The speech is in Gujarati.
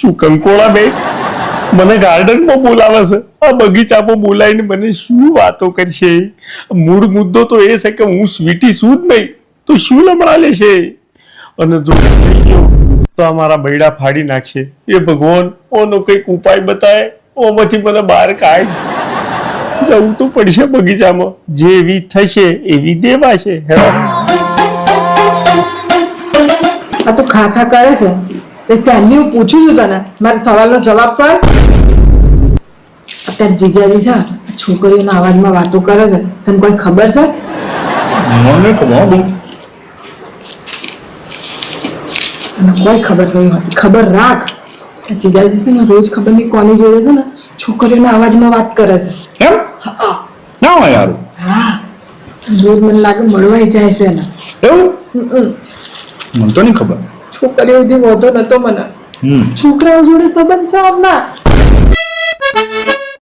શું કંકોળા બે મને ગાર્ડનમાં બોલાવે છે, આ બગીચામાં બોલાવીને મને શું વાતો કરશે? મૂળ મુદ્દો તો એ છે કે હું સ્વીટી છું જ નહીં તો શું લમણા લેશે? અને જો થઈ ગયો તો અમારા બૈડા ફાડી નાખશે. એ ભગવાન ઓનો કંઈક ઉપાય બતાય, ઓમાંથી મને બહાર કાઢ. જવું તો પડશે બગીચામાં, જેવી થશે એવી દેવાશે. આ તો ખા ખા કરે છે. તે ક્યારની હું પૂછું છું તને, મારા સવાલનો જવાબ તો અત્યારે જીજાજી છે છોકરીઓના અવાજમાં વાતો કરે છે, તને કોઈ ખબર છે? મને ખબર તને કોઈ ખબર નહીં હોતી. ખબર રાખ. જીજાજી છે ને રોજ ખબર નહીં કોની જોડે છે ને છોકરીઓના અવાજમાં વાત કરે છે. એમ ના હોય યાર. હા, રોજ મને લાગે મળવાય જાય છે ને. એવું મને તો નહીં ખબર. છોકરીઓ સુધી વધો નતો મને. છોકરાઓ જોડે સંબંધ છે હમણાં.